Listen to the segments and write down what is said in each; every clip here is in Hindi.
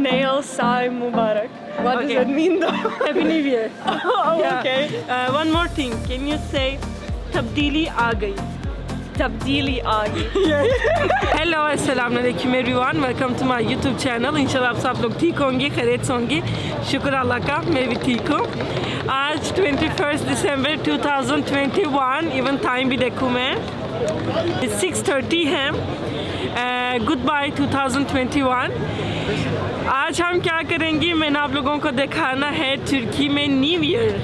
Nail Sai Mubarak. What does it mean though? Happy New Year. Oh, Yeah. okay. One more thing. Can you say तब्दीली आ गई? Tabdili Agi. हेलो अस्सलाम वालेकुम everyone, welcome to my YouTube channel. इंशाल्लाह आप सब लोग ठीक होंगे, खैरियत से होंगे। शुक्र अल्लाह का, मैं भी ठीक हूँ। आज 21 दिसंबर 2021, इवन टाइम भी देखूँ मैं, 6:30 है। Good bye 2021। आज हम क्या करेंगे, मैंने आप लोगों को दिखाना है तुर्की में न्यू ईयर,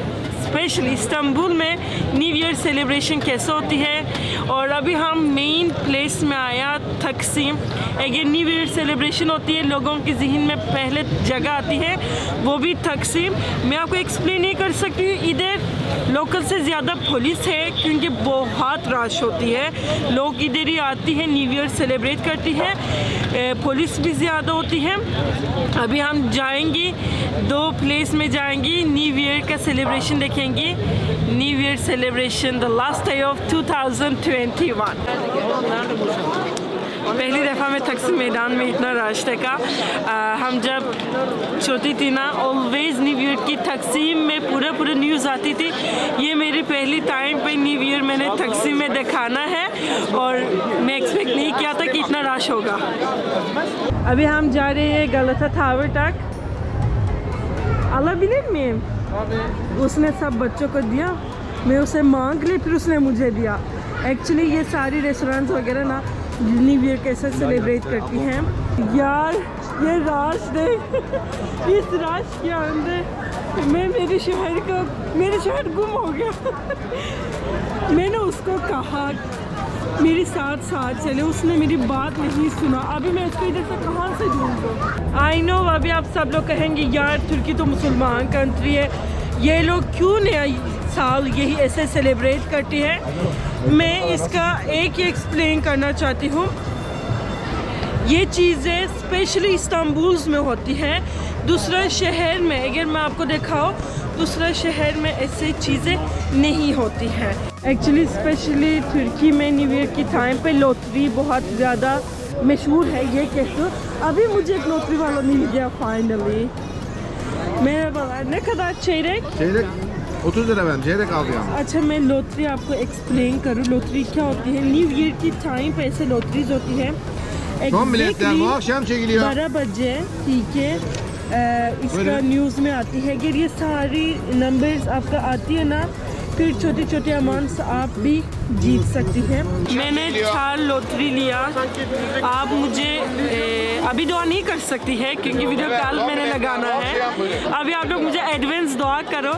स्पेशली इस्तांबुल में न्यू ईयर सेलिब्रेशन कैसे होती है। और अभी हम मेन प्लेस में आया तकसीम। अगेन न्यू ईयर सेलिब्रेशन होती है, लोगों के जहन में पहले जगह आती है वो भी तकसीम। मैं आपको एक्सप्लेन नहीं कर सकती हूँ, इधर लोकल से ज़्यादा पुलिस है क्योंकि बहुत रश होती है, लोग इधर ही आती है, न्यू ईयर सेलिब्रेट करती है, पुलिस भी ज़्यादा होती है। अभी हम जाएंगे, दो प्लेस में जाएंगे, न्यू ईयर का सेलिब्रेशन देखेंगे, new year celebration the last day of 2021। पहली दफ़ा मैं तकसीम मैदान में इतना रश देखा। हम जब छोटी थी ना, ऑलवेज़ न्यू ईयर की तकसीम में पूरा न्यूज़ आती थी। ये मेरी पहली टाइम पे न्यू ईयर मैंने तकसीम में दिखाना है और मैं एक्सपेक्ट नहीं किया था कि इतना रश होगा। अभी हम जा रहे हैं गलता टावर तक। alabilir miyim? उसने सब बच्चों को दिया, मैं उसे मांग ली, फिर उसने मुझे दिया। एक्चुअली ये सारी रेस्टोरेंट्स वगैरह ना न्यू ईयर कैसे सेलिब्रेट करती हैं। यार ये रश देख, इस रश के अंदर मैं मेरे शहर गुम हो गया। मैंने उसको कहा मेरे साथ चले, उसने मेरी बात नहीं सुना। अभी मैं उसको इधर से कहाँ से ढूंढूं? आई नो अभी आप सब लोग कहेंगे यार तुर्की तो मुसलमान कंट्री है, ये लोग क्यों नया साल यही ऐसे सेलिब्रेट करती है। मैं इसका एक ही एक्सप्लेन करना चाहती हूँ। ये चीज़ें स्पेशली इस्तांबुल में होती है, दूसरा शहर में अगर मैं आपको दिखाऊँ, दूसरा शहर में ऐसे चीज़ें नहीं होती हैं। एक्चुअली स्पेशली तुर्की में न्यू ईयर की टाइम पे लॉटरी बहुत ज़्यादा मशहूर है, ये कहते हो। अभी मुझे एक लॉटरी वाला मिल गया finally. Merhabalar, ne kadar çeyrek? Çeyrek 30 lira ben. Çeyrek al yani. अच्छा मैं लॉटरी आपको एक्सप्लेन करूँ, लॉटरी क्या होती है। न्यू ईयर की टाइम पे ऐसे लॉटरीज होती है। Son biletler bu akşam çekiliyor. 12 बजे, ठीक है, इसका न्यूज़ में आती है। अगर ये सारी नंबर्स आपका आती है ना, फिर छोटी छोटी अमाउंट्स आप भी जीत सकती हैं। मैंने 4 लॉटरी लिया। आप मुझे अभी दुआ नहीं कर सकती है क्योंकि वीडियो कॉल मैंने लगाना है। अभी आप लोग मुझे एडवांस दुआ करो,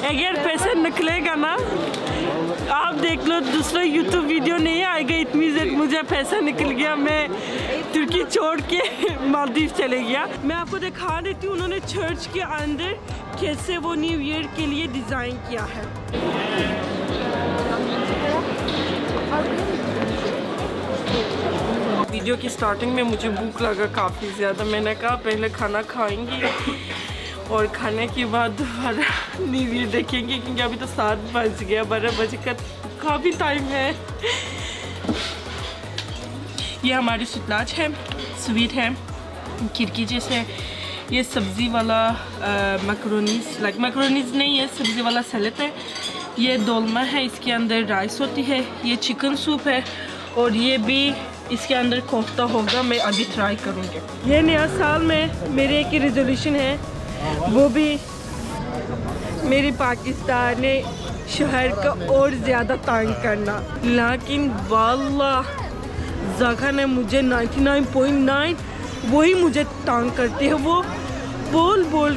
अगर पैसे निकलेगा ना आप देख लो, दूसरा यूट्यूब वीडियो नहीं आएगा। इट मीन्स मुझे पैसा निकल गया, मैं तुर्की छोड़ के मालदीव चले गया। मैं आपको दिखा देती हूँ उन्होंने चर्च के अंदर कैसे वो न्यू ईयर के लिए डिज़ाइन किया है। वीडियो की स्टार्टिंग में मुझे भूख लगा काफ़ी ज़्यादा। मैंने कहा पहले खाना खाएंगे और खाने के बाद दोबारा न्यू ईयर देखेंगे क्योंकि अभी तो 7 बज गया, 12 बजे का काफ़ी टाइम है। ये हमारी सुतलाज है, स्वीट है, खिड़की जैसे। ये सब्ज़ी वाला मैक्रोनीज नहीं है, सब्ज़ी वाला सैलेड है। ये डोलमा है, इसके अंदर राइस होती है। ये चिकन सूप है और ये भी इसके अंदर कोफ्ता होगा, मैं अभी ट्राई करूँगी। ये नया साल में मेरे एक ही रेजोल्यूशन है, वो भी मेरी पाकिस्तानी शहर का और ज़्यादा तंग करना। लेकिन वाल्लाह जगह ने मुझे 99.9 वही मुझे तंग करती है। वो बोल बोल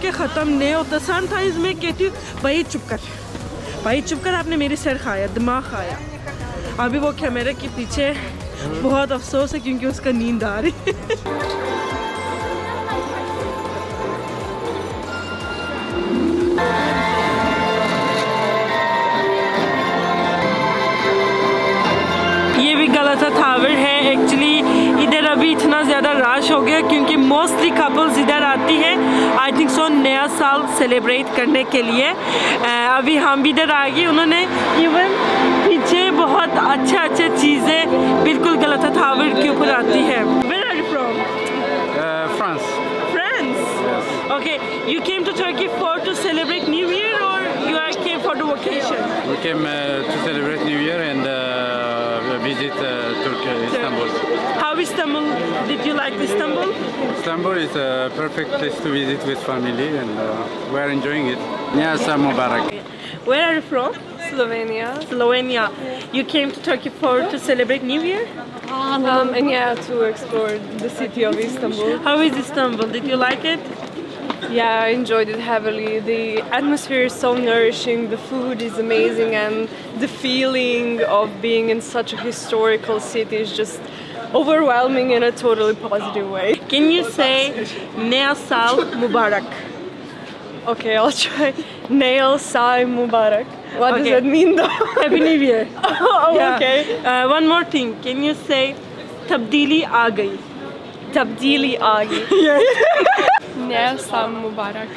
के ख़त्म नहीं होता। समटाइम्स मैं कहती हूँ भाई चुप कर, आपने मेरी सर खाया, दिमाग खाया। अभी वो कैमरे के पीछे बहुत अफसोस है क्योंकि उसका नींद आ रही है। ये भी गलता टावर है। एक्चुअली इधर अभी इतना ज़्यादा रश हो गया क्योंकि मोस्टली कपल्स इधर आती है, आई थिंक सो नया साल सेलिब्रेट करने के लिए। अभी हम भी इधर आ गए। उन्होंने इवन पीछे बहुत अच्छे चीज़ें बिल्कुल गलता टावर के ऊपर आती है। Where are you from? France. Okay, you came to Turkey to celebrate New Year or you came for the vacation? We came to celebrate New Year and visit Turkey, Istanbul. How Istanbul? Did you like Istanbul? Istanbul is a perfect place to visit with family and we are enjoying it. Niyasa Mubarak. Where are you from? Slovenia. Slovenia. You came to Turkey to celebrate New Year? And yeah, to explore the city of Istanbul. How is Istanbul? Did you like it? Yeah, I enjoyed it heavily. The atmosphere is so nourishing, the food is amazing, and the feeling of being in such a historical city is just overwhelming in a totally positive way. Can you say Nea Sal Mubarak? Okay, I'll try. Nail Sai Mubarak. What does Okay. that mean though? Happy New Year. Oh, Yeah. okay. One more thing. Can you say Tabdili aa gayi? Tabdili Agi. Nail Sai Mubarak.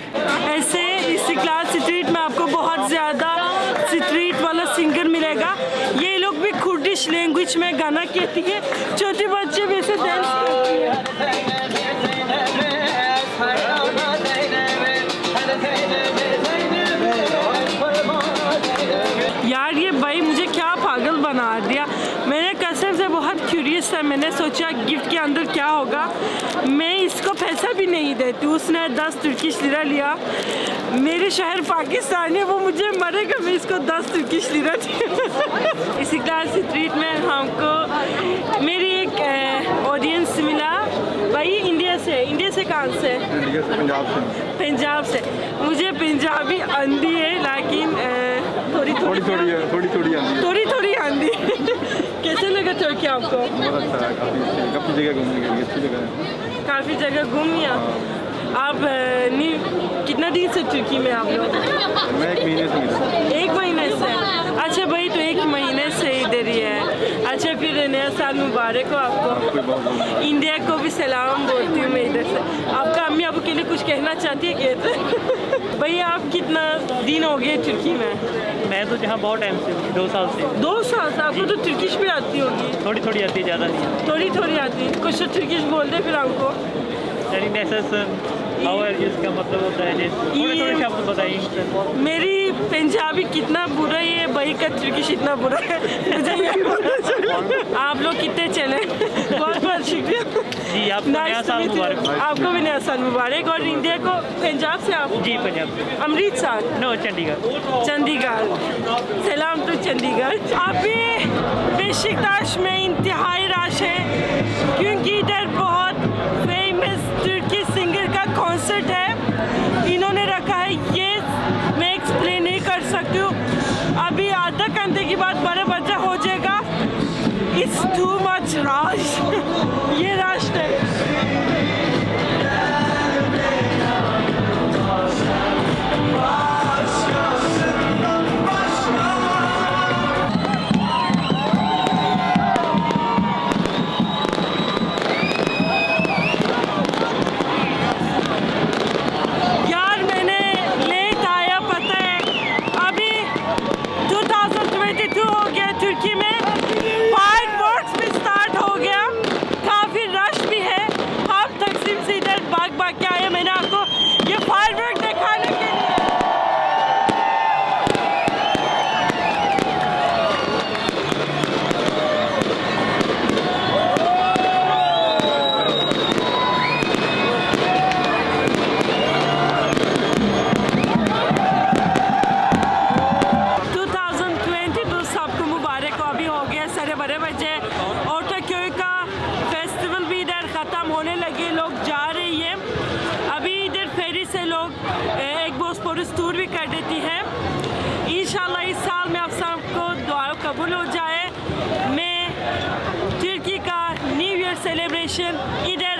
ऐसे इस्तिकलाल स्ट्रीट में आपको बहुत ज़्यादा स्ट्रीट वाला सिंगर मिलेगा। ये लोग भी कुर्दिश लैंग्वेज में गाना कहती है। छोटे बच्चे भी ऐसे डांस करती है। यार ये भाई मुझे क्या पागल बना दिया। मैंने कसम से बहुत क्यूरियस था। मैंने सोचा गिफ्ट के अंदर क्या होगा। मैं इसको पैसा भी नहीं देती। उसने 10 तुर्किश लिरा लिया। मेरे शहर पाकिस्तान है, वो मुझे मरेगा मैं इसको 10 तुर्किश लिरा दी। इस्तिकलाल स्ट्रीट में हमको मेरी एक ऑडियंस मिला। भाई इंडिया से कहाँ से? पंजाब से। पंजाब से। मुझे पंजाबी आंधी है लेकिन थोड़ी आंधी। कैसे लगा तुर्की आपको? बहुत अच्छा है, काफी जगह घूमने के लिए अच्छी जगह है। काफ़ी जगह घूम लिया। आप कितना दिन से तुर्की में आप लोग? मैं 1 महीने से इधर। 1 महीने से। अच्छा भाई तो 1 महीने से इधर ही है। अच्छा फिर नया साल मुबारक हो आपको। कोई बहुत इंडिया को भी सलाम बोलती हूँ मैं इधर से। आपका अम्मी अबू के लिए कुछ कहना चाहती है कहते? भैया आप कितना दिन हो गए तुर्की में? मैं तो यहाँ बहुत टाइम से हूँ, 2 साल से। 2 साल से। आपको तो तुर्किश भी आती होगी? थोड़ी थोड़ी आती है, ज़्यादा नहीं। थोड़ी आती है। कुछ तो तुर्किश बोल दे फिर हमको। यानी इसका मतलब होता है थोड़े शब्द बताइए। मेरी पंजाबी कितना बुरा है, भाई का तुर्किश इतना बुरा है। मुझे ये पता चला। आप लोग कितने चले? बहुत शुक्रिया जी, आपको नया साल मुबारक। आपको भी नया साल मुबारक। और इंडिया को पंजाब से आप? जी पंजाब से। अमृतसर? नो, चंडीगढ़। सलाम टू चंडीगढ़। अभी बेशिकताश में इंतहाई रश है क्योंकि इधर बहुत फेमस तुर्की सिंगर का कॉन्सर्ट है। इन्होंने रखा है, ये मैं एक्सप्लेन नहीं कर सकती हूँ। अभी आधा घंटे के बाद 12 बजे हो जाएगा। It's too much rush. ये रश है। यार मैंने लेट आया पता है। अभी 2022 हो गया तुर्की में। फायरवर्क्स भी स्टार्ट हो गया। काफ़ी रश भी है। हम तकसीम से इधर भाग के आए। मैंने आपको ये फायरवर्क दिखाने के लिए। सबको मुबारक हो। अभी हो गया 12:30 बजे। ओटाक्योई का फेस्टिवल भी इधर ख़त्म होने लगे। लोग जा रही है। अभी इधर फेरी से लोग एक बोस्पोरस टूर भी कर देती है। इंशाल्लाह इस साल में आप सबको दुआ कबूल हो जाए। मैं तुर्की का न्यू ईयर सेलिब्रेशन इधर